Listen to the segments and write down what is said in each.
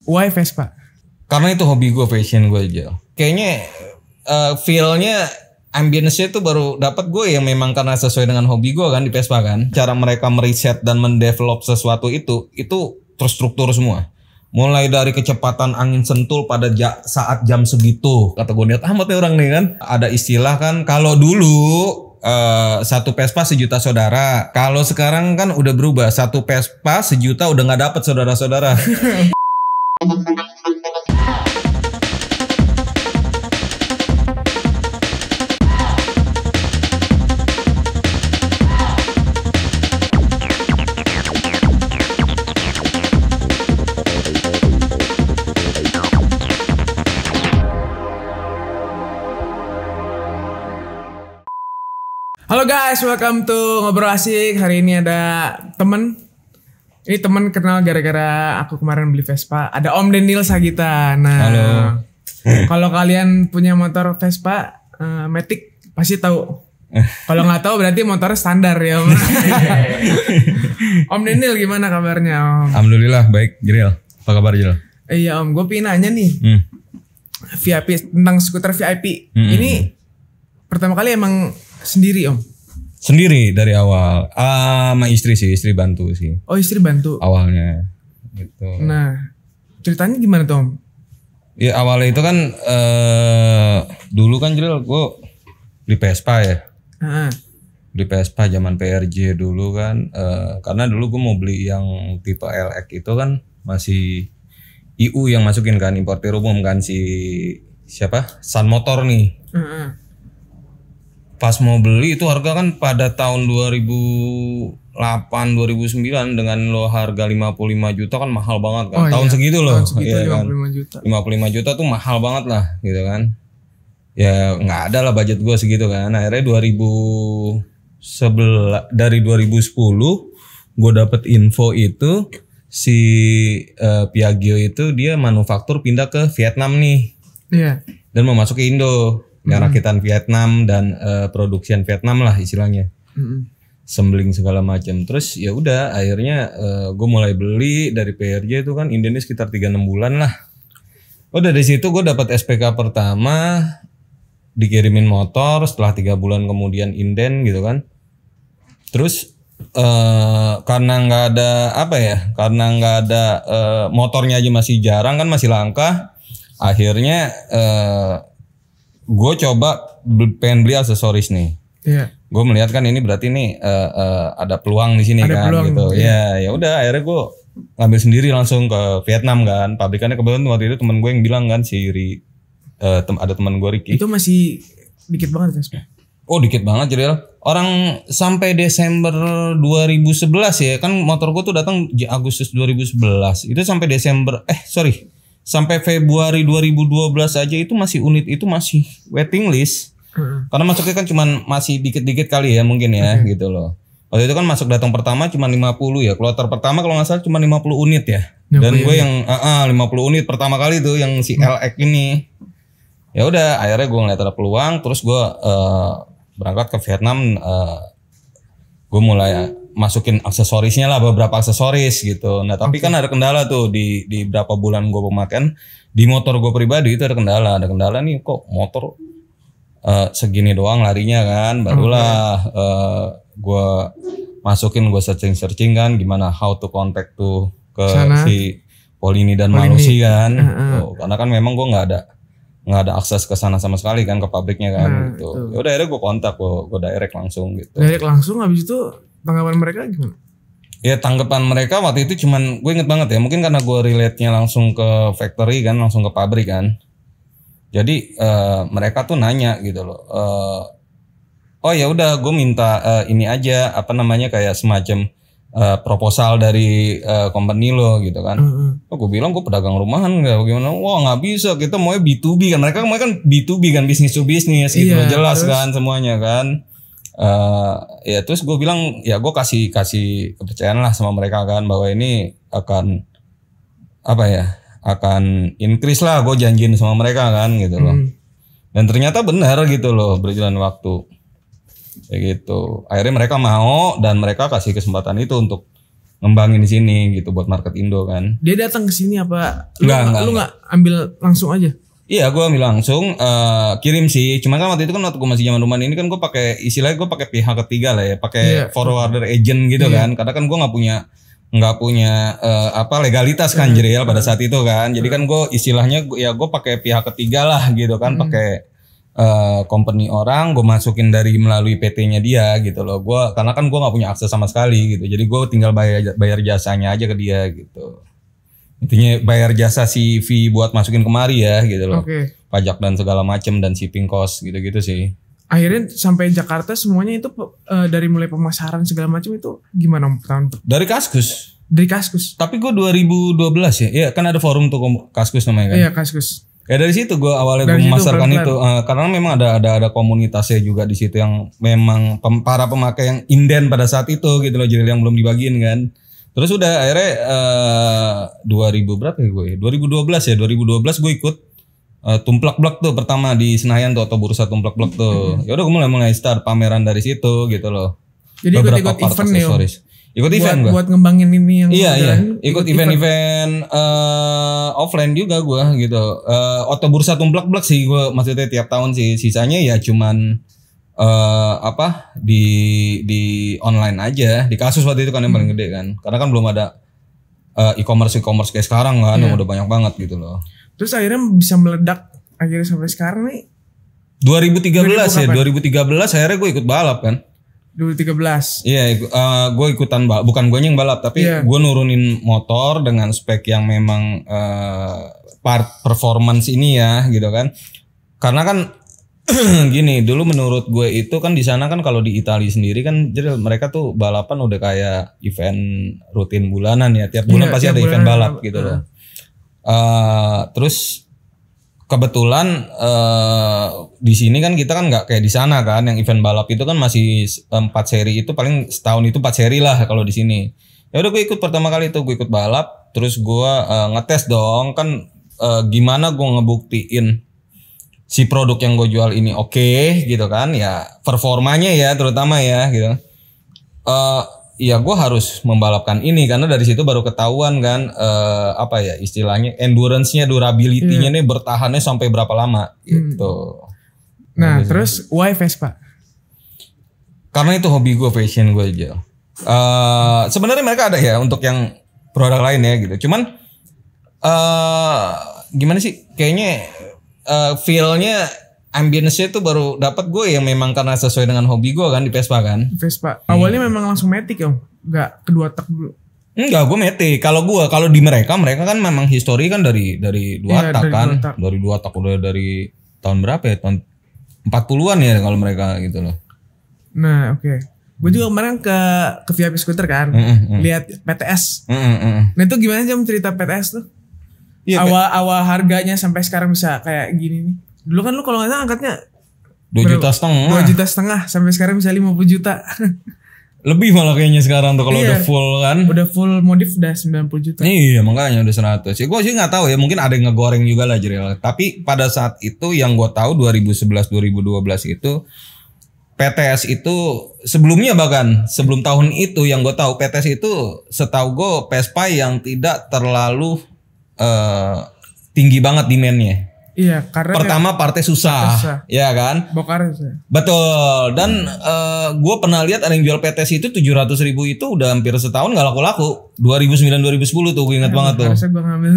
Why Vespa? Karena itu hobi gue, passion gue aja. Kayaknya feel-nya, ambience-nya itu baru dapat gue yang memang karena sesuai dengan hobi gue kan di Vespa kan. Cara mereka meriset dan mendevelop sesuatu itu terstruktur semua. Mulai dari kecepatan angin sentul pada saat jam segitu. Kata gue, niat amat nih orang nih kan. Ada istilah kan, kalau dulu satu Vespa sejuta saudara. Kalau sekarang kan udah berubah, satu Vespa sejuta udah nggak dapet saudara-saudara. Halo guys, welcome to Ngobrol Asik. Hari ini ada temen. Ini temen kenal gara-gara aku kemarin beli Vespa. Ada Om Daniel Sagita. Nah, halo. Kalau kalian punya motor Vespa Matic pasti tahu. Kalau nggak tahu berarti motornya standar ya Om. Om Daniel gimana kabarnya Om? Alhamdulillah baik, Jiril. Apa kabar Jiril? Iya Om, gue pengen nanya nih. VIP, tentang skuter VIP. Ini pertama kali emang sendiri Om? Sendiri dari awal. Sama istri sih, istri bantu sih. Oh istri bantu? Awalnya gitu. Nah ceritanya gimana tuh Om? Ya awalnya itu kan dulu kan Jiril gue beli Vespa ya. Beli Vespa zaman PRJ dulu kan. Karena dulu gue mau beli yang tipe LX itu kan masih IU yang masukin kan, importer umum kan, si siapa? Sun Motor nih. Pas mau beli itu harga kan pada tahun 2008 2009 dengan lo harga 55 juta kan mahal banget kan. Tahun segitu loh. Tahun segitu ya 55 kan? Juta. 55 juta tuh mahal banget lah gitu kan. Ya nggak ada lah budget gue segitu kan. Akhirnya 2011 dari 2010 gue dapet info itu si Piaggio itu dia manufaktur pindah ke Vietnam nih. Iya. Dan mau masuk ke Indo. Yang rakitan Vietnam dan produksian Vietnam lah istilahnya, sembling segala macam. Terus ya udah akhirnya gue mulai beli dari PRJ itu kan Indonesia sekitar 3-6 bulan lah. Udah dari situ gue dapat SPK pertama, dikirimin motor setelah 3 bulan kemudian inden gitu kan. Terus karena nggak ada karena nggak ada motornya aja masih jarang kan, masih langka. Akhirnya gue coba pengen beli aksesoris nih. Iya. Gue melihat kan ini berarti nih ada peluang di sini kan peluang, gitu. Iya. Ya udah akhirnya gue ngambil sendiri langsung ke Vietnam kan. Pabrikannya kebetulan waktu itu temen gue yang bilang kan, si ada teman gue Ricky. Itu masih dikit banget Vespa. Oh dikit banget Jiril. Orang sampai Desember 2011 ya kan, motor gue tuh datang Agustus 2011. Itu sampai sampai Februari 2012 aja itu masih unit itu masih waiting list. Karena masuknya kan cuman masih dikit-dikit kali ya mungkin ya gitu loh. Waktu itu kan masuk datang pertama cuma 50 ya. Kloter pertama kalau nggak salah cuma 50 unit ya. Dan gue yang 50 unit pertama kali tuh yang si LX ini. Ya udah akhirnya gue ngeliat ada peluang, terus gue berangkat ke Vietnam. Gue mulai masukin aksesorisnya lah, beberapa aksesoris gitu. Nah tapi kan ada kendala tuh di berapa bulan gue pemakaian di motor gue pribadi itu ada kendala nih, kok motor segini doang larinya kan. Barulah gue masukin, gue searching kan gimana how to contact tuh ke si Polini dan Malusi kan. Tuh, karena kan memang gue nggak ada akses ke sana sama sekali kan, ke pabriknya kan gitu. Ya udah akhirnya gue kontak, gue direct langsung gitu. Direct langsung, habis itu tanggapan mereka gimana? Ya tanggapan mereka waktu itu cuman, gue inget banget ya, mungkin karena gue relate-nya langsung ke factory kan, langsung ke pabrik kan. Jadi mereka tuh nanya gitu loh. Oh ya udah gue minta ini aja kayak semacam proposal dari company lo gitu kan. Oh, gue bilang gue pedagang rumahan nggak bagaimana. Wah nggak bisa, kita maunya B2B kan. Mereka kan B2B kan, bisnis to bisnis gitu. Iya, jelas terus kan semuanya kan. Ya terus gue bilang ya gue kasih kepercayaan lah sama mereka kan, bahwa ini akan akan increase lah, gue janjiin sama mereka kan gitu loh. Dan ternyata benar gitu loh, berjalan waktu kayak gitu. Akhirnya mereka mau dan mereka kasih kesempatan itu untuk ngembangin di sini gitu buat market Indo kan. Dia datang ke sini apa? Enggak. Lu nggak ambil langsung aja? Iya, gue ambil langsung kirim sih. Cuman kan waktu itu kan waktu gue masih zaman Numan ini kan gue pakai istilahnya gue pakai pihak ketiga lah ya, pakai forwarder agent gitu kan. Karena kan gue nggak punya legalitas kan Jrel pada saat itu kan. Jadi kan gue istilahnya gue pakai pihak ketiga lah gitu kan, pakai company orang, gue masukin dari melalui PT-nya dia gitu loh. Karena kan gue nggak punya akses sama sekali gitu. Jadi gue tinggal bayar jasanya aja ke dia gitu. Intinya bayar jasa CV buat masukin kemari ya gitu loh. Pajak dan segala macem dan shipping cost gitu-gitu sih. Akhirnya sampai Jakarta semuanya itu dari mulai pemasaran segala macam itu gimana tahun? Dari Kaskus. Dari Kaskus. Tapi gue 2012 ya. Iya kan ada forum tuh Kaskus namanya kan. Iya Kaskus. Ya dari situ gue awalnya gue memasarkan itu karena memang ada komunitasnya juga di situ yang memang para pemakai yang inden pada saat itu gitu loh, jadi yang belum dibagiin kan. Terus udah akhirnya 2000 berapa ya gue? 2012 gue ikut Tumplak Blok tuh pertama di Senayan tuh atau bursa Tumplak Blok tuh. Ya udah gue mulai start pameran dari situ gitu loh. Jadi ikut event ya. Ikut event gue. Buat ngembangin ini yang iya. Ikut event offline juga gue gitu. Atau bursa Tumplak Blok sih gue maksudnya tiap tahun sih. Sisanya ya cuman di online aja, di Kasus waktu itu kan yang paling gede kan, karena kan belum ada e-commerce kayak sekarang kan, yang udah banyak banget gitu loh. Terus akhirnya bisa meledak akhirnya sampai sekarang nih 2013 akhirnya gue ikut balap kan. 2013 iya, gue ikutan bukan gue yang balap tapi gue nurunin motor dengan spek yang memang part performance ini ya gitu kan, karena kan gini, dulu menurut gue itu kan di sana kan kalau di Italia sendiri kan jadi mereka tuh balapan udah kayak event rutin bulanan ya, tiap bulan pasti ada event balap gitu loh. Terus kebetulan di sini kan kita kan nggak kayak di sana kan, yang event balap itu kan masih 4 seri itu paling setahun itu 4 seri lah kalau di sini. Ya udah gue ikut pertama kali itu gue ikut balap, terus gue ngetes dong kan gimana gue ngebuktiin si produk yang gue jual ini oke gitu kan ya, performanya ya terutama ya gitu. Ya gue harus membalapkan ini karena dari situ baru ketahuan kan istilahnya endurance-nya, durability-nya nih bertahannya sampai berapa lama gitu. Nah terus why Vespa? Karena itu hobi gue, passion gue aja. Sebenarnya mereka ada ya untuk yang produk lain ya gitu. Cuman gimana sih kayaknya feel-nya, ambience-nya tuh baru dapat gue yang memang karena sesuai dengan hobi gue kan di Vespa kan. Vespa. Awalnya memang langsung Matic ya, enggak kedua tak dulu. Enggak, gue Matic. Kalau di mereka kan memang history kan dari 2 tak kan. Dari 2 tak udah dari tahun berapa ya? Tahun 40-an ya kalau mereka gitu loh. Nah, oke. Gue juga kemarin ke VIP Scooter kan, lihat PTS. Nah, itu gimana sih cerita PTS tuh? Iya, awal harganya sampai sekarang bisa kayak gini nih. Dulu kan lu kalau nggak salah angkatnya 2,5 juta. 2,5 juta sampai sekarang bisa 50 juta. Lebih malah kayaknya sekarang tuh kalau udah full kan. Udah full modif udah 90 juta. Iya makanya udah 100. Ya gue sih nggak tahu ya, mungkin ada yang ngegoreng juga lah Jrel. Tapi pada saat itu yang gue tahu 2011 2012 itu PTS itu sebelumnya, bahkan sebelum tahun itu yang gue tahu PTS itu setahu gue Vespa yang tidak terlalu tinggi banget demand-nya. Iya, karena pertama partnya susah, ya kan? Bokar susah. Betul. Dan gue pernah lihat ada yang jual PTS itu 700.000 itu udah hampir setahun nggak laku-laku. 2009 2010 tuh gue ingat banget tuh. Harusnya gue ngambil.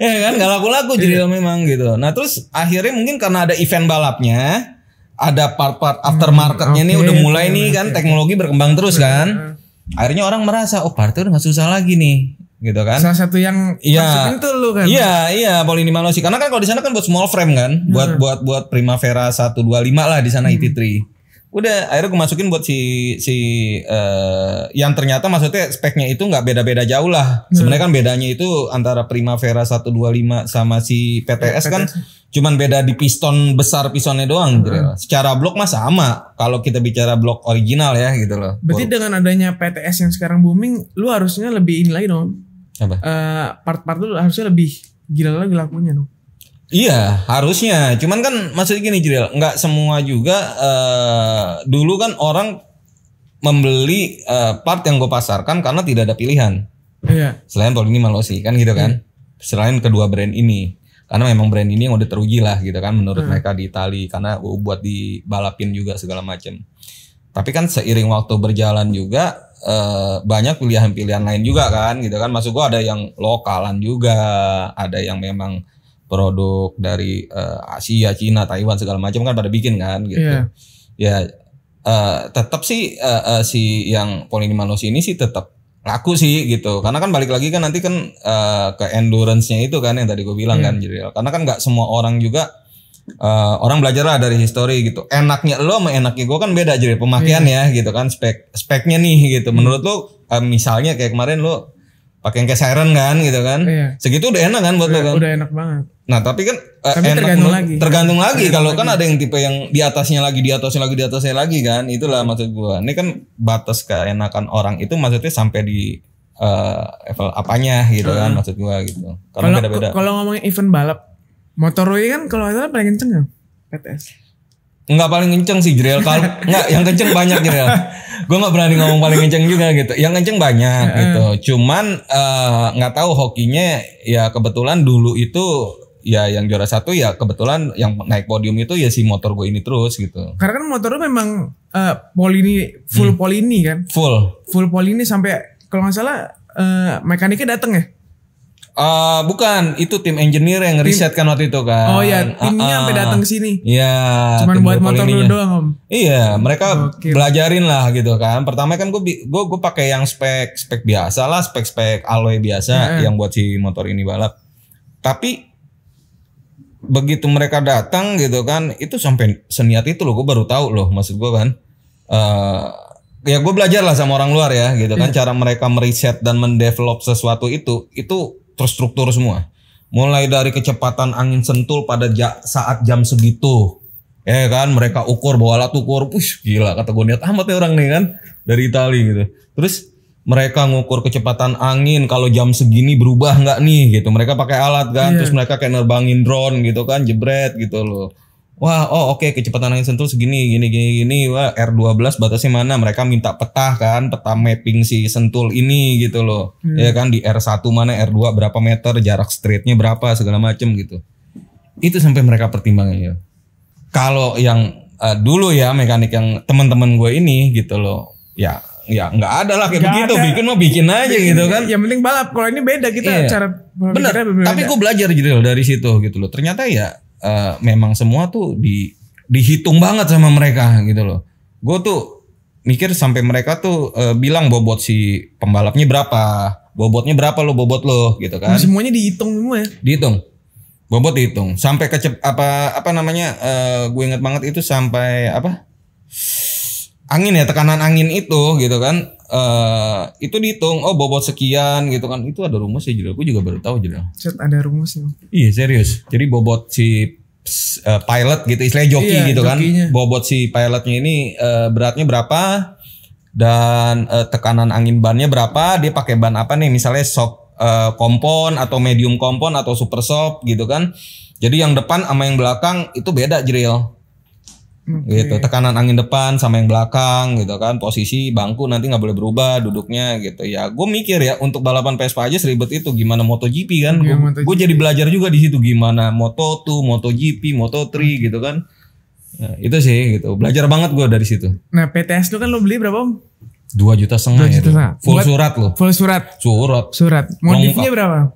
Ya kan, nggak laku-laku jadi memang gitu. Nah terus akhirnya mungkin karena ada event balapnya, ada part-part aftermarketnya nih udah mulai nih kan, teknologi berkembang terus kan. Akhirnya orang merasa partnya udah nggak susah lagi nih. Gitu kan. Salah satu yang masukin tuh lu kan. Iya, Polynimanology. Karena kan kalau di sana kan buat small frame kan, buat Primavera 125 lah di sana ET3. Udah, akhirnya gue masukin buat si yang ternyata maksudnya speknya itu nggak beda-beda jauh lah. Sebenarnya kan bedanya itu antara Primavera 125 sama si PTS kan cuman beda di piston besar, pistonnya doang gitu. Secara blok mah sama kalau kita bicara blok original ya gitu loh. Berarti dengan adanya PTS yang sekarang booming, lu harusnya lebih ini lagi dong. Apa? Part-part lu harusnya lebih gila lagi lakunya dong. Iya harusnya, cuman kan maksudnya gini Jrel, nggak semua juga dulu kan orang membeli part yang gue pasarkan karena tidak ada pilihan. Iya. Selain Polini Malossi kan gitu kan. Selain kedua brand ini. Karena memang brand ini yang udah teruji lah gitu kan menurut mereka di Itali. Karena buat dibalapin juga segala macam. Tapi kan seiring waktu berjalan juga banyak pilihan-pilihan lain juga kan gitu kan. Maksud gue ada yang lokalan juga. Ada yang memang produk dari Asia, Cina, Taiwan segala macam kan pada bikin kan gitu. Ya tetap sih si yang Polini Malossi ini sih tetap laku sih gitu. Karena kan balik lagi kan nanti kan ke endurance-nya itu kan yang tadi gue bilang kan jadi. Karena kan nggak semua orang juga orang belajar lah dari history gitu. Enaknya lo sama enaknya gue kan beda jadi pemakaian ya gitu kan speknya nih gitu. Menurut lo misalnya kayak kemarin lo pakai yang kayak Siren kan gitu kan. Segitu udah enak kan buat lo kan. Udah enak banget. Nah tapi kan tergantung lagi kalau kan ada yang tipe yang di atasnya lagi kan, itulah maksud gua. Ini kan batas keenakan orang itu maksudnya sampai di level apanya gitu kan maksud gua gitu. Karena beda-beda. Kalau ngomongin event balap, Motorway kan kalau nggak salah paling kenceng ya PTS. Enggak paling kenceng sih Jrel. Kalau enggak yang kenceng banyak Jrel. Gue nggak berani ngomong paling kenceng juga gitu. Yang kenceng banyak gitu. Cuman nggak tahu hokinya ya kebetulan dulu itu ya yang juara 1 ya kebetulan yang naik podium itu ya si motor gue ini terus gitu. Karena kan motor lu memang Polini full Polini kan. Full Polini sampai kalau nggak salah mekaniknya dateng ya. Bukan, itu tim engineer yang riset kan waktu itu kan. Oh iya, timnya sampai datang ke sini. Iya. Cuman buat motor lu doang Om. Iya, mereka belajarin lah gitu kan. Pertama kan gue pakai yang spek biasa lah, spek alloy biasa yang buat si motor ini balap. Tapi begitu mereka datang gitu kan, itu sampai seniat itu loh, gue baru tahu loh, maksud gue kan. Ya gue belajar lah sama orang luar ya gitu kan, cara mereka meriset dan mendevelop sesuatu itu terstruktur semua. Mulai dari kecepatan angin sentul pada saat jam segitu. Ya kan mereka ukur bawa alat ukur. Gila kata gue niat amat ya orang nih kan dari Itali gitu. Terus mereka ngukur kecepatan angin kalau jam segini berubah nggak nih gitu. Mereka pakai alat kan. Terus mereka kayak nerbangin drone gitu kan, jebret gitu loh. Wah, oke, kecepatan angin sentul segini, gini. Wah, R12 batasnya mana? Mereka minta peta kan, peta mapping si sentul ini gitu loh. Ya kan di R1 mana, R2 berapa meter, jarak straightnya berapa, segala macem gitu. Itu sampai mereka pertimbangan ya. Kalau yang dulu ya mekanik yang teman-teman gue ini gitu loh, ya nggak ada lah kayak begitu, bikin aja gitu kan. Yang penting balap. Kalau ini beda kita cara. Bener. Tapi gue belajar gitu dari situ gitu loh. Ternyata ya. Memang semua tuh dihitung banget sama mereka gitu loh. Gue tuh mikir sampai mereka tuh bilang bobot si pembalapnya berapa, bobotnya berapa lo bobot lo gitu kan. Semuanya dihitung semua ya. Dihitung, bobot dihitung sampai apa namanya? Gue inget banget itu sampai apa? Angin ya, tekanan angin itu gitu kan. Itu dihitung, bobot sekian gitu kan. Itu ada rumusnya juga. Gue juga baru tahu juga. Ada rumusnya. Iya serius. Jadi bobot si pilot gitu, istilahnya joki gitu kan. Bobot si pilotnya ini beratnya berapa dan tekanan angin bannya berapa. Dia pakai ban apa nih? Misalnya soft kompon atau medium kompon atau super soft gitu kan. Jadi yang depan sama yang belakang itu beda Jril. Gitu, tekanan angin depan sama yang belakang gitu kan, posisi bangku nanti nggak boleh berubah duduknya gitu ya. Gue mikir ya untuk balapan Vespa aja seribet itu, gimana MotoGP kan. Gue jadi belajar juga di situ gimana Moto2, MotoGP, Moto3 gitu kan. Nah, itu sih gitu, belajar banget gue dari situ. Nah PTS lu kan lo beli berapa Om? 2,5 juta ya. Full surat lo. Full surat. Modifnya berapa?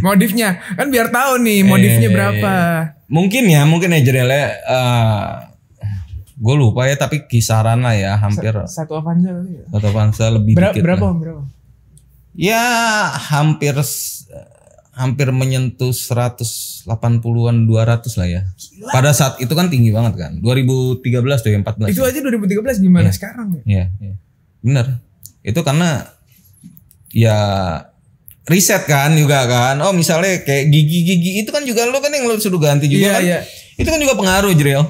Modifnya kan biar tahu nih modifnya berapa. Mungkin ya Jrel ya. Gue lupa ya tapi kisaran lah ya hampir. Satu Avanza kali ya. Satu Avanza lebih dikit. Berapa? Ya hampir menyentuh 180-an 200 lah ya. Gila. Pada saat itu kan tinggi banget kan. 2013 tuh ya 14. Itu aja 2013 gimana sekarang ya? Iya. Bener. Itu karena ya riset kan juga kan. Misalnya kayak gigi itu kan juga lo kan yang lo sudah ganti juga kan. Iya. Itu kan juga pengaruh Jrel.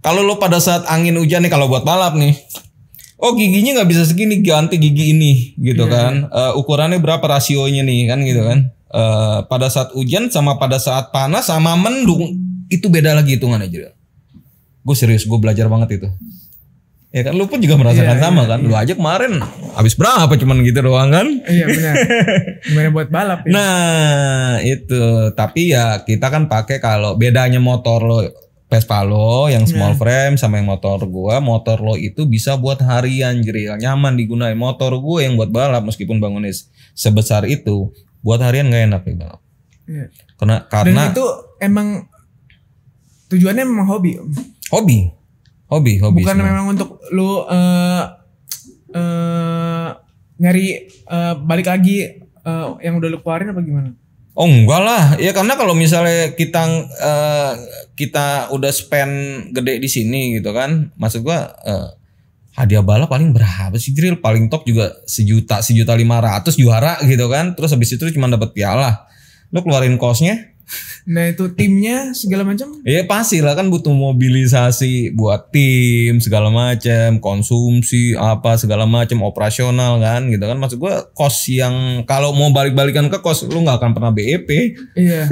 Kalau lo pada saat angin hujan nih kalau buat balap nih. Giginya nggak bisa segini, ganti gigi ini gitu kan. Ukurannya berapa rasionya nih kan gitu kan. Pada saat hujan sama pada saat panas sama mendung itu beda lagi hitungannya Jrel. Gue serius, gue belajar banget itu. Ya kan lu pun juga merasakan sama kan. Lu aja kemarin habis berapa cuman gitu doang kan? Iya benar. Gimana buat balap ya? Nah itu, tapi ya kita kan pakai kalau bedanya motor lo Vespa lo yang small frame sama yang motor lo itu bisa buat harian Jril, nyaman digunain. Motor gue yang buat balap meskipun bangunnya sebesar itu, buat harian nggak enak nih balap. Iya. Karena dan itu emang tujuannya memang hobi. Hobi bukan semua. memang untuk lu nyari balik lagi yang udah lu keluarin apa gimana? Oh enggak lah, ya karena kalau misalnya kita udah spend gede di sini gitu kan, maksud gua hadiah balap paling berapa sih Jril? Paling top juga 1.500.000 juara gitu kan, terus habis itu cuma dapat piala. Lu keluarin kosnya? Nah itu timnya segala macam. Iya pasti lah, kan butuh mobilisasi buat tim segala macam, konsumsi apa segala macam, operasional kan gitu kan. Maksud gua kos yang kalau mau balik-balikan ke kos lu nggak akan pernah BEP. Iya.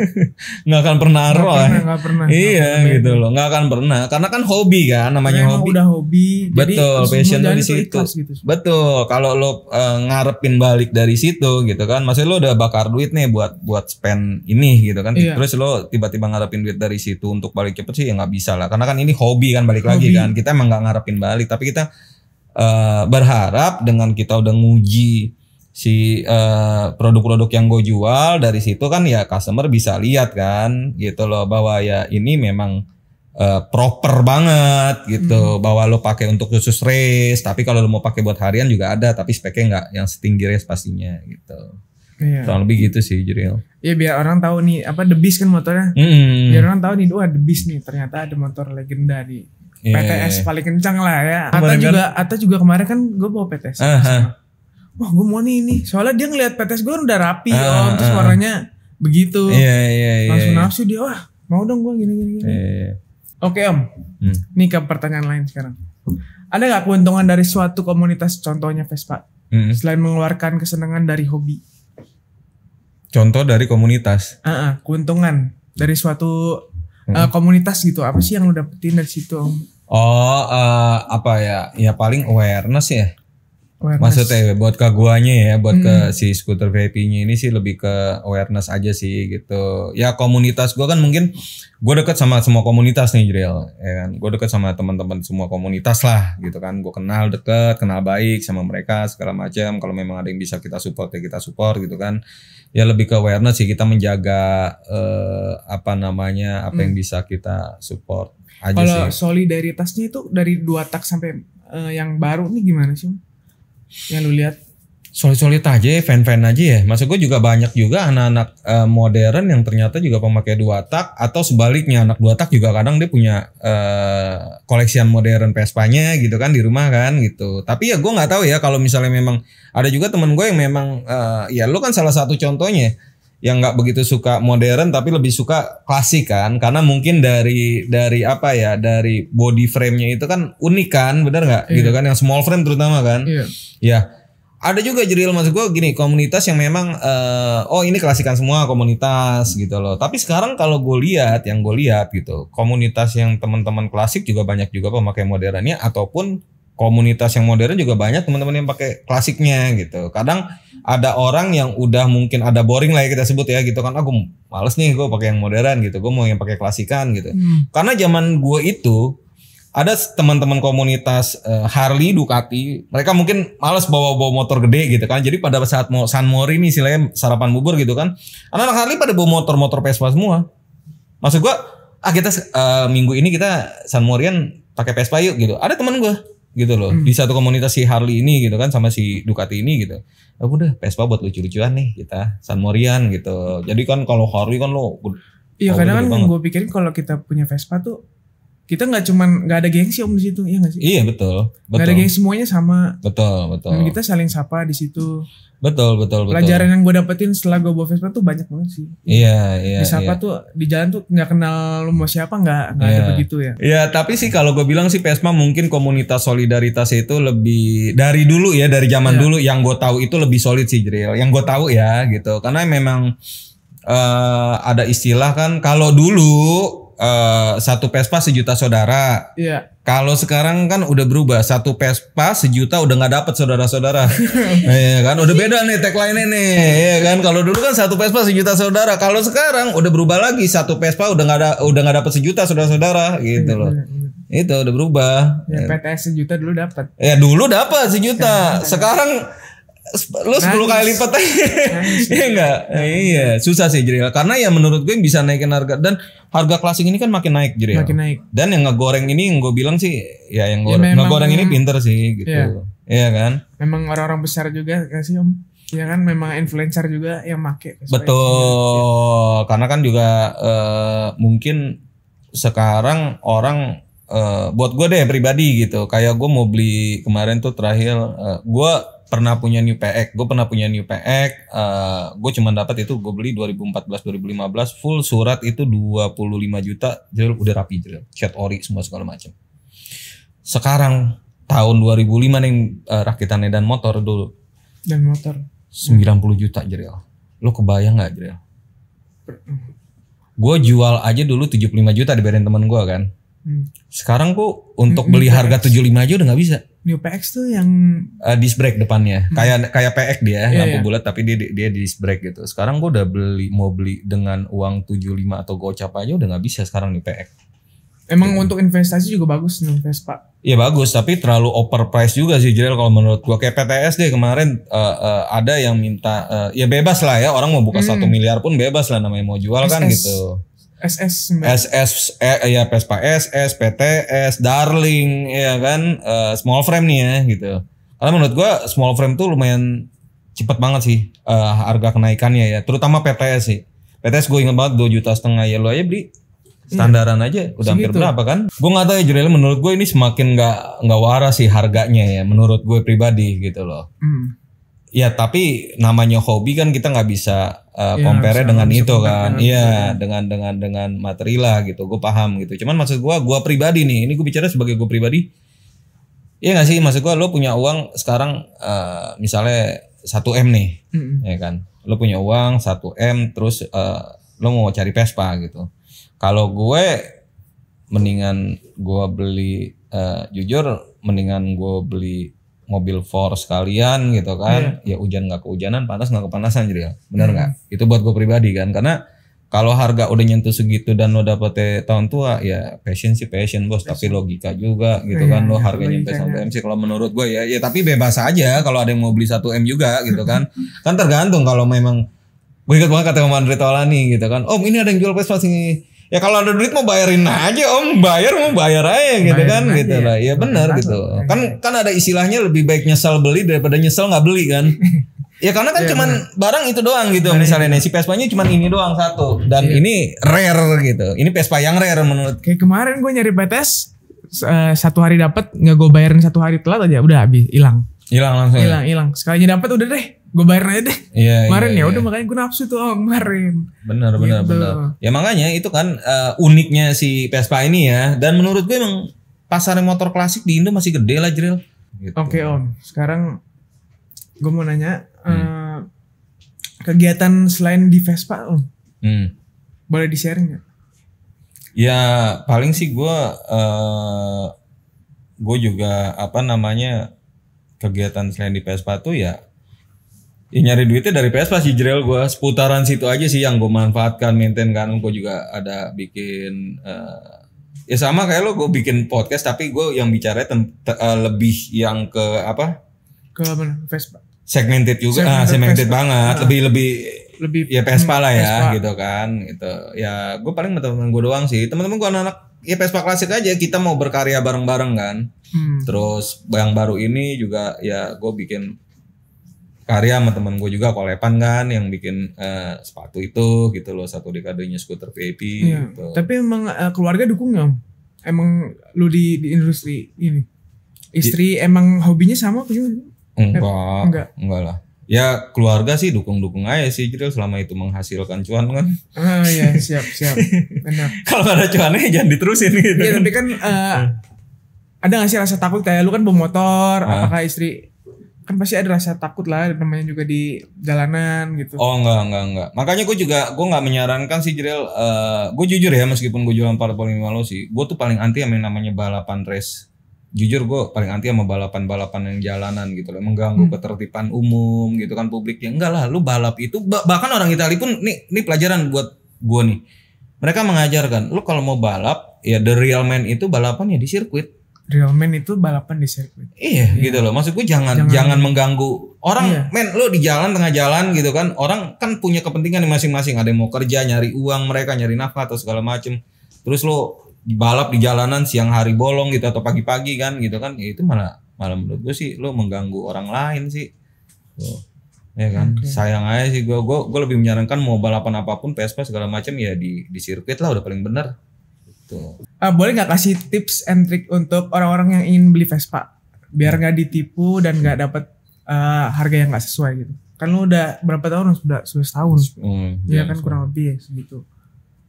Nggak akan pernah ROI. Nggak pernah. Iya gitu loh, nggak akan pernah. Karena kan hobi kan, namanya nah, hobi. Udah hobi. Betul, passion lu di situ. Gitu. Betul. Kalau lo ngarepin balik dari situ gitu kan, maksudnya lo udah bakar duit nih buat spend ini gitu kan. Iya. Terus lo tiba-tiba ngarepin duit dari situ untuk balik cepet sih ya nggak bisa lah. Karena kan ini hobi kan, balik lagi kan. Kita emang nggak ngarepin balik, tapi kita berharap dengan kita udah nguji si produk-produk yang gue jual dari situ kan ya customer bisa lihat kan gitu loh, bahwa ya ini memang proper banget gitu, bahwa lo pakai untuk khusus race, tapi kalau lo mau pakai buat harian juga ada, tapi speknya nggak yang setinggi race pastinya gitu. Iya. Kurang lebih gitu sih Jril. Iya biar orang tahu nih apa The Beast kan motornya. Biar orang tahu nih, wah The Beast nih ternyata ada motor legenda di PTS paling kencang lah ya. Atta juga kemarin kan gue bawa PTS. Wah gue mau nih. Soalnya dia ngeliat PTS gue udah rapi terus warnanya begitu. Iya. Langsung nafsu dia, wah mau dong gue gini. Oke Om, nih ke pertanyaan lain sekarang. Ada gak keuntungan dari suatu komunitas, contohnya Vespa, selain mengeluarkan kesenangan dari hobi? Contoh dari komunitas. Keuntungan dari suatu komunitas gitu. Apa sih yang lu dapetin dari situ Om? Apa ya? Ya paling awareness ya. Awareness. Maksudnya buat ke guanya ya, buat ke si skuter VIP-nya ini sih lebih ke awareness aja sih gitu. Ya komunitas gue kan mungkin gue deket sama semua komunitas nih Jril, ya kan. Gue deket sama teman-teman semua komunitas lah gitu kan. Gue kenal baik sama mereka segala macam. Kalau memang ada yang bisa kita support ya kita support gitu kan. Ya lebih ke awareness sih, kita menjaga apa yang bisa kita support aja sih. Kalau solidaritasnya itu dari 2 tak sampai yang baru nih gimana sih? Yang lu lihat? Solid aja, fan aja ya. Maksud gue juga banyak juga anak-anak modern yang ternyata juga pemakai 2 tak, atau sebaliknya anak 2 tak juga kadang dia punya koleksian modern Vespa-nya gitu kan di rumah kan gitu. Tapi ya gue nggak tahu ya, kalau misalnya memang ada juga temen gue yang memang ya lu kan salah satu contohnya yang nggak begitu suka modern tapi lebih suka klasik kan, karena mungkin dari apa ya, dari body frame-nya itu kan unik kan, bener nggak? Gitu kan, yang small frame terutama kan. Ya ada juga Jril, maksud gue gini, komunitas yang memang ini klasikan semua komunitas gitu loh. Tapi sekarang kalau gue lihat gitu, komunitas yang teman-teman klasik juga banyak juga pemakai modernnya, ataupun komunitas yang modern juga banyak teman-teman yang pakai klasiknya gitu. Kadang ada orang yang udah mungkin ada boring lah ya kita sebut ya gitu kan, aku males nih gue pakai yang modern gitu, gue mau yang pakai klasikan gitu. Karena zaman gue itu ada teman-teman komunitas Harley, Ducati, mereka mungkin males bawa motor gede gitu kan. Jadi pada saat mau San Mori nih istilahnya sarapan bubur gitu kan, anak-anak Harley pada bawa motor Vespa semua. Maksud gua, kita minggu ini kita San Morian pakai Vespa yuk gitu. Ada teman gua gitu loh, di satu komunitas si Harley ini gitu kan, sama si Ducati ini gitu. Udah Vespa buat lucu-lucuan nih kita San Morian gitu. Jadi kan kalau Harley kan lo, iya kadang kan gue pikirin kalau kita punya Vespa tuh kita nggak ada gengsi Om di situ, iya nggak sih? Iya betul. Nggak ada gengsi, semuanya sama. Betul. Dan kita saling sapa di situ. Betul. Pelajaran yang gue dapetin setelah gue bawa Vespa tuh banyak banget sih. Iya. Disapa tuh di jalan tuh nggak kenal lu mau siapa, nggak ada begitu ya. Iya, tapi sih kalau gue bilang sih Vespa mungkin komunitas solidaritas itu lebih dari dulu ya, dari zaman dulu yang gue tahu itu lebih solid sih Jril. Yang gue tahu ya gitu, karena memang ada istilah kan kalau dulu satu Vespa 1 juta saudara. Iya. Kalau sekarang kan udah berubah, satu Vespa 1 juta udah nggak dapet saudara-saudara. Iya kan, udah beda nih tagline-nya nih. Iya kan, kalau dulu kan satu Vespa 1 juta saudara. Kalau sekarang udah berubah lagi, satu Vespa udah nggak dapet 1 juta saudara-saudara gitu loh. Itu udah berubah. Ya, PTS 1 juta dulu dapat. Ya dulu dapat 1 juta. Sekarang lu 10 kali lipat aja. Iya enggak? Iya, susah sih Jril. Karena ya menurut gue yang bisa naikin harga, dan harga klasik ini kan makin naik Jril. Makin naik. Dan yang ngegoreng ini yang gue bilang sih ya yang memang, ngegoreng ini pinter sih gitu. Iya kan? Memang orang-orang besar juga gak sih Om? Ya kan, memang influencer juga yang make. Betul. Karena kan juga mungkin sekarang orang buat gue deh pribadi gitu. Kayak gue mau beli kemarin tuh terakhir gue pernah punya New PX, gue cuma dapat itu, gue beli 2014-2015 full surat itu 25 juta, Jril, udah rapi Jril, cat ori semua segala macam. Sekarang tahun 2005 nih rakitan dan motor dulu. Dan motor 90 juta Jril. Lo kebayang nggak Jril? Gue jual aja dulu 75 juta dibayarin teman gue kan. Sekarang kok untuk beli harga 75 aja udah nggak bisa. New PX tuh yang disc brake depannya, kayak PX dia, lampu bulat tapi dia disc brake gitu. Sekarang gue udah mau beli dengan uang 75 atau gocap aja udah nggak bisa sekarang nih PX. Emang untuk investasi juga bagus nih Vespa. Iya bagus, tapi terlalu overprice juga sih Jril kalau menurut gue. Kayak PTS deh kemarin ada yang minta ya bebas lah ya, orang mau buka 1 miliar pun bebas lah, namanya mau jual kan gitu. SS ya, Vespa SS, PTS, Darling ya kan, small frame nih ya gitu. Karena menurut gua small frame tuh lumayan cepet banget sih harga kenaikannya ya, terutama PTS sih. PTS gue inget banget 2,5 juta ya, lo aja beli standaran aja udah hampir berapa kan? Gue nggak tahu ya Jril, menurut gue ini semakin nggak waras sih harganya ya, menurut gue pribadi gitu loh. Ya tapi namanya hobi kan kita nggak bisa compare dengan itu kan. Iya, dengan materi lah gitu. Gue paham gitu. Cuman maksud gue pribadi nih, ini gue bicara sebagai gue pribadi. Iya nggak sih, maksud gue lo punya uang sekarang misalnya 1M nih, ya kan. Lo punya uang 1M terus lo mau cari Vespa gitu. Kalau gue mendingan gue beli jujur mendingan gue beli mobil Force sekalian gitu kan. Ya hujan nggak kehujanan, panas nggak kepanasan Jril. Bener nggak? Itu buat gue pribadi kan. Karena kalau harga udah nyentuh segitu dan lo dapet tahun tua, ya passion sih passion bos, tapi logika juga gitu kan. Lo harganya sampai 1M sih kalau menurut gue ya. Ya tapi bebas aja kalau ada yang mau beli 1M juga gitu kan. Kan tergantung, kalau memang gue ingat banget kata Om Andre Taulani gitu kan. Om ini ada yang jual Vespa sini. Ya kalau ada duit mau bayarin aja Om, mau bayar aja gitu kan aja, gitu lah. Ya benar gitu. Kan ada istilahnya lebih baik nyesal beli daripada nyesal nggak beli kan. Ya karena kan cuman benar. Barang itu doang gitu. Misalnya nih si Vespa-nya cuman ini doang satu, dan ini rare gitu. Ini Vespa yang rare menurut. Kayak kemarin gue nyari PTS 1 hari dapat, nggak gue bayarin 1 hari telat aja udah habis, hilang langsung. Hilang. Sekalinya dapat udah deh, gue bayarin aja deh. Kemarin ya udah, makanya gue nafsu tuh kemarin. Benar. Ya makanya itu kan uniknya si Vespa ini ya. Dan menurut gue emang pasar motor klasik di Indo masih gede lah Jril. Gitu. Oke Om, sekarang gue mau nanya kegiatan selain di Vespa Om, boleh di sharing nggak? Ya paling sih gue juga kegiatan selain di Vespa tuh ya nyari duitnya dari Vespa sih Jril. Gue seputaran situ aja sih yang gue manfaatkan, maintain kan. Gue juga ada bikin ya sama kayak lo, gue bikin podcast tapi gue yang bicara lebih yang ke apa? Ke mana? Vespa. Segmented juga, segmented banget, lebih ya Vespa lah ya Vespa. Gitu kan. Gitu. Ya gue paling teman-teman gue doang sih. Teman-teman gue anak-anak ya Vespa klasik aja, kita mau berkarya bareng-bareng kan. Terus yang baru ini juga ya gue bikin karya sama temen gue juga, kolepan kan, yang bikin sepatu itu gitu loh, 1 dekadenya skuter VIP gitu. Tapi emang keluarga dukung gak Om? Emang lu di industri ini? Istri emang hobinya sama apa gimana? Enggak lah. Ya keluarga sih dukung-dukung aja sih Jril, selama itu menghasilkan cuan kan. Iya siap benar. Kalau gak ada cuannya jangan diterusin gitu. Iya tapi kan ada gak sih rasa takut kayak lu kan bawa motor, apakah istri kan pasti ada rasa takut lah namanya juga di jalanan gitu. Oh enggak. Makanya gue nggak menyarankan sih Jirel. Gue jujur ya, meskipun gue jualan Poling Walu sih, gue tuh paling anti sama yang namanya balapan race. Jujur gue paling anti sama balapan yang jalanan gitu loh, mengganggu ketertiban umum gitu kan publiknya. Enggak lah, lu balap itu bahkan orang Italia pun nih pelajaran buat gue nih. Mereka mengajarkan, lu kalau mau balap ya the real man itu balapannya di sirkuit. Real man itu balapan di sirkuit. Iya gitu loh. Maksud gue jangan mengganggu orang. Men lu di jalan tengah jalan gitu kan. Orang kan punya kepentingan masing-masing. Ada yang mau kerja, nyari uang, mereka nyari nafkah atau segala macem. Terus lu balap di jalanan siang hari bolong gitu atau pagi-pagi kan gitu kan. Ya itu malah menurut gue sih lu mengganggu orang lain sih. Tuh. Ya kan. Sayang aja sih gue lebih menyarankan mau balapan apapun Vespa segala macem ya di sirkuit lah udah paling bener. Boleh nggak kasih tips and trick untuk orang-orang yang ingin beli Vespa biar nggak ditipu dan nggak dapat harga yang nggak sesuai gitu? Kan lu udah berapa tahun? Sudah setahun. Ya kan kurang lebih ya segitu.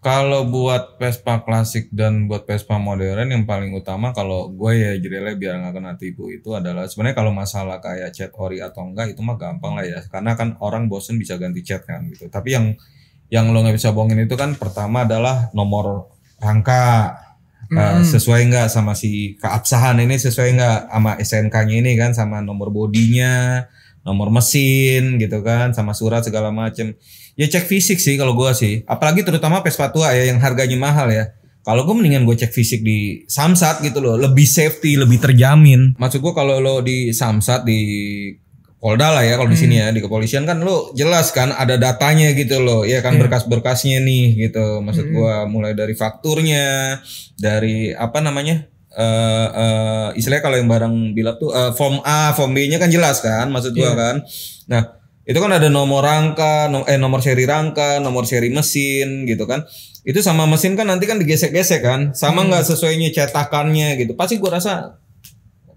Kalau buat Vespa klasik dan buat Vespa modern yang paling utama kalau gue ya Jirele biar nggak kena tipu itu adalah sebenarnya kalau masalah kayak cat ori atau enggak itu mah gampang lah ya, karena kan orang bosen bisa ganti cat kan gitu. Tapi yang lo nggak bisa bohongin itu kan pertama adalah nomor rangka sesuai nggak sama si keabsahan ini, sesuai nggak sama SNK-nya ini kan, sama nomor bodinya, nomor mesin gitu kan, sama surat segala macem. Ya cek fisik sih kalau gue sih, apalagi terutama Vespa tua ya yang harganya mahal ya. Kalau gue mendingan gue cek fisik di Samsat gitu loh, lebih safety, lebih terjamin. Maksud gue kalau lo di Samsat di Polda lah ya, kalau di sini ya di kepolisian kan lo jelas kan ada datanya gitu loh, ya kan berkas-berkasnya nih gitu. Maksud gua mulai dari fakturnya, dari apa namanya istilahnya kalau yang barang bilap tuh form A, form B-nya kan jelas kan, maksud gua kan. Nah itu kan ada nomor rangka, nomor seri rangka, nomor seri mesin gitu kan. Itu sama mesin kan nanti kan digesek-gesek kan, sama nggak sesuainya cetakannya gitu. Pasti gua rasa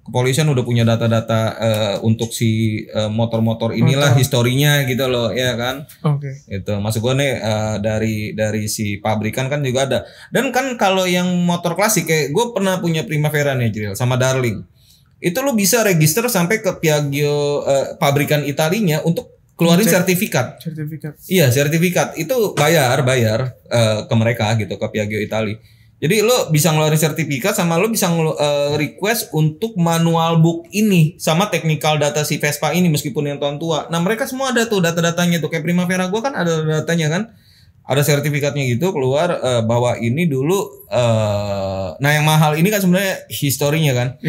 kepolisian udah punya data-data untuk si motor-motor inilah historinya gitu loh ya kan. Itu maksud gue nih dari si pabrikan kan juga ada. Dan kan kalau yang motor klasik kayak gue pernah punya Primavera nih Jiril sama Darling. Itu lo bisa register sampai ke Piaggio pabrikan Italinya untuk keluarin sertifikat. Iya, sertifikat. Itu bayar ke mereka gitu, ke Piaggio Itali. Jadi lo bisa ngeluarin sertifikat sama lo bisa request untuk manual book ini sama technical data si Vespa ini meskipun yang tahun tua. Nah mereka semua ada tuh data-datanya tuh, kayak Primavera gue kan ada datanya kan, ada sertifikatnya gitu keluar bahwa ini dulu. Nah yang mahal ini kan sebenarnya historinya kan,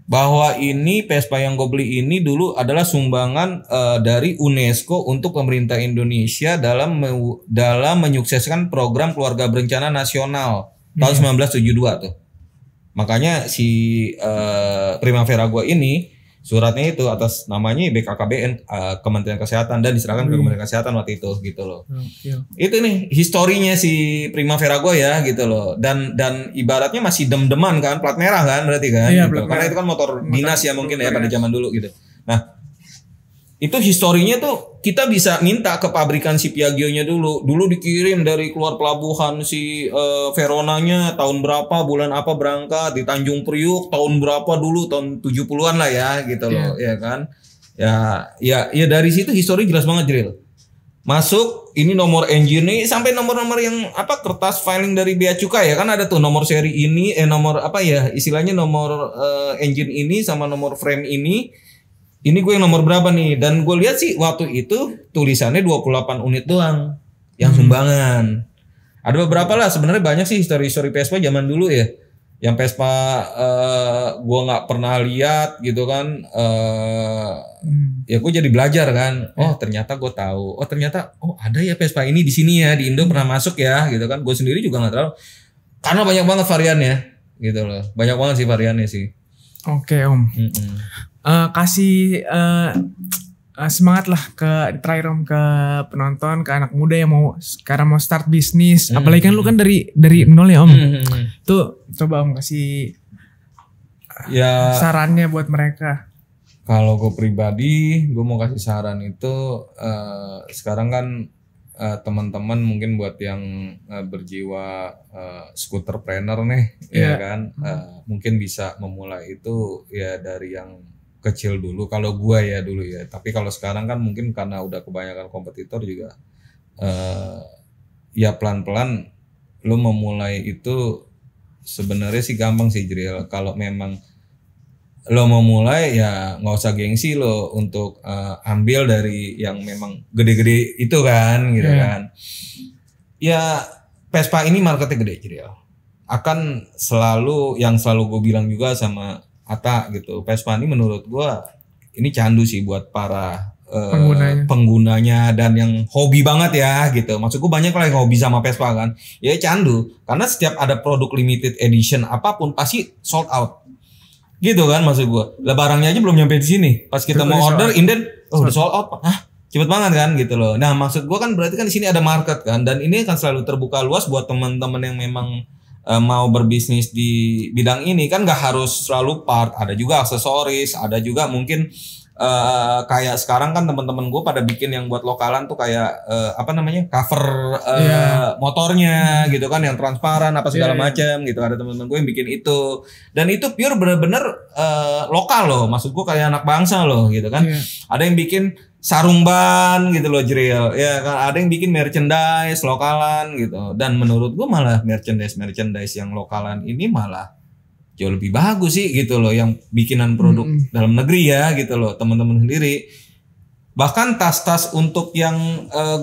bahwa ini Vespa yang gue beli ini dulu adalah sumbangan dari UNESCO untuk pemerintah Indonesia dalam menyukseskan program keluarga berencana nasional. Tahun 1972 tuh. Makanya si Primavera gua ini suratnya itu atas namanya BKKBN Kementerian Kesehatan dan diserahkan ke Kementerian Kesehatan waktu itu gitu loh. Itu nih historinya si Primavera gua ya gitu loh. Dan ibaratnya masih dem-deman kan, plat merah kan berarti kan. Gitu. Karena itu kan motor dinas ya mungkin ya pada zaman dulu gitu. Nah, itu historinya tuh kita bisa minta ke pabrikan si Piaggio-nya dulu dikirim dari keluar pelabuhan si Veronanya tahun berapa, bulan apa berangkat di Tanjung Priuk tahun berapa dulu, tahun 70-an lah ya gitu loh ya kan. Ya dari situ histori jelas banget Jiril. Masuk ini nomor engine nih sampai nomor-nomor yang apa kertas filing dari bea cukai ya kan, ada tuh nomor seri ini nomor apa ya istilahnya nomor engine ini sama nomor frame ini. Ini gue yang nomor berapa nih, dan gue lihat sih waktu itu tulisannya 28 unit doang yang sumbangan. Ada beberapa lah sebenarnya, banyak sih histori Vespa zaman dulu ya. Yang Vespa gue nggak pernah lihat gitu kan. Ya gue jadi belajar kan. Oh ternyata gue tahu. Oh ternyata ada ya Vespa ini di sini ya, di Indo pernah masuk ya gitu kan. Gue sendiri juga nggak tahu. Karena banyak banget variannya gitu loh. Banyak banget sih variannya sih. Oke Om. Kasih semangat lah terakhir Om ke penonton, ke anak muda yang sekarang mau start bisnis. Apalagi kan lu kan dari nol ya Om. Tuh coba Om kasih sarannya buat mereka. Kalau gue pribadi, gue mau kasih saran itu sekarang kan teman-teman mungkin buat yang berjiwa scooterpreneur nih ya kan, mungkin bisa memulai itu ya dari yang kecil dulu kalau gua ya dulu ya. Tapi kalau sekarang kan mungkin karena udah kebanyakan kompetitor juga ya pelan-pelan lo memulai itu sebenarnya sih gampang sih Jril. Kalau memang lo mau mulai ya nggak usah gengsi lo untuk ambil dari yang memang gede-gede itu kan gitu kan. Ya Vespa ini marketnya gede Jril. Akan selalu yang selalu gue bilang juga sama Atta gitu. Vespa ini menurut gue ini candu sih buat para penggunanya dan yang hobi banget ya gitu. Maksud gue banyak lah yang hobi sama Vespa kan. Ya candu karena setiap ada produk limited edition apapun pasti sold out. Gitu kan maksud gue. Lah barangnya aja belum nyampe di sini. Pas kita mau order inden udah sold out. Hah? Cepet banget kan gitu loh. Nah, maksud gue kan berarti kan di sini ada market kan dan ini akan selalu terbuka luas buat teman-teman yang memang mau berbisnis di bidang ini kan nggak harus selalu part, ada juga aksesoris, ada juga mungkin kayak sekarang kan teman-teman gue pada bikin yang buat lokalan tuh kayak apa namanya cover motornya gitu kan yang transparan apa segala macam gitu. Ada teman-teman gue yang bikin itu dan itu pure bener-bener lokal loh, maksud gue kayak anak bangsa loh gitu kan. Ada yang bikin sarung ban gitu loh Jril ya kan, ada yang bikin merchandise lokalan gitu dan menurut gue malah merchandise yang lokalan ini malah jauh lebih bagus sih gitu loh yang bikinan produk dalam negeri ya gitu loh teman-teman sendiri. Bahkan tas-tas untuk yang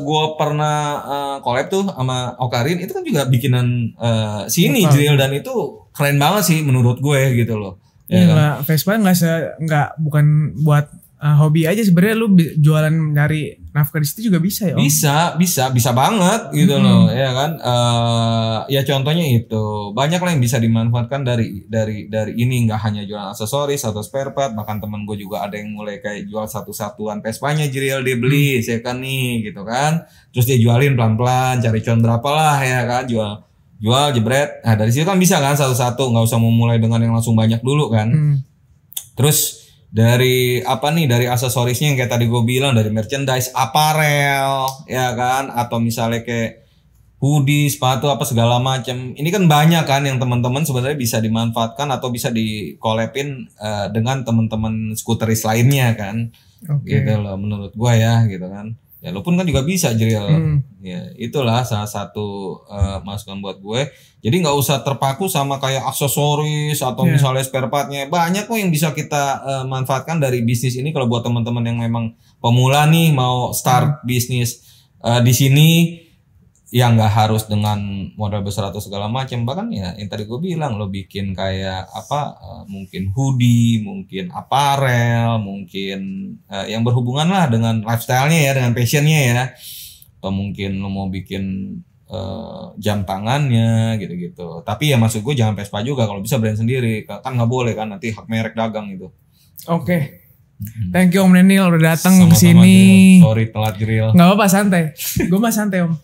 gue pernah collab tuh sama Okarin itu kan juga bikinan sini Jril dan itu keren banget sih menurut gue gitu loh. Ya kan? Vespa nggak bukan buat hobi aja sebenarnya, lu jualan dari nafkah di situ juga bisa ya Om? Bisa banget gitu loh ya kan. Ya contohnya itu banyak lah yang bisa dimanfaatkan dari ini, nggak hanya jualan aksesoris atau spare part, bahkan temen gue juga ada yang mulai kayak jual satu-satuan Vespanya Jril, dia beli second nih gitu kan, terus dia jualin pelan-pelan cari cuan berapa lah ya kan, jual jebret. Nah dari situ kan bisa kan satu-satu, nggak usah memulai dengan yang langsung banyak dulu kan. Terus dari dari aksesorisnya yang kayak tadi gue bilang, dari merchandise, aparel ya kan, atau misalnya kayak hoodie, sepatu apa segala macam. Ini kan banyak kan yang teman-teman sebenarnya bisa dimanfaatkan atau bisa di-collabin dengan teman-teman skuteris lainnya kan. Gitu loh menurut gue ya gitu kan. Ya lu pun kan juga bisa Jril. Ya itulah salah satu masukan buat gue. Jadi nggak usah terpaku sama kayak aksesoris atau misalnya spare partnya. Banyak kok yang bisa kita manfaatkan dari bisnis ini kalau buat teman-teman yang memang pemula nih mau start bisnis di sini. Ya nggak harus dengan modal besar atau segala macam, bahkan ya yang tadi gue bilang lo bikin kayak mungkin hoodie, mungkin aparel, mungkin yang berhubungan lah dengan lifestyle-nya ya, dengan passionnya ya, atau mungkin lo mau bikin jam tangannya gitu-gitu. Tapi ya maksud gue jangan Vespa juga, kalau bisa brand sendiri kan nggak boleh kan, nanti hak merek dagang gitu. Thank you Om Daniel udah datang ke sini. Sorry telat Jril. Nggak apa-apa, santai. Gue mah santai Om.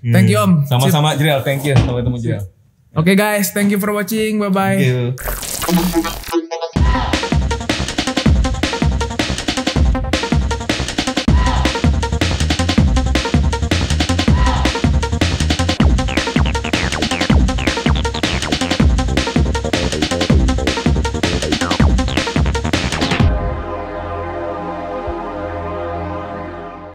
Thank you Om. Sama-sama Jril, thank you. Sampai ketemu Jril. Oke guys, thank you for watching. Bye bye. Thank you.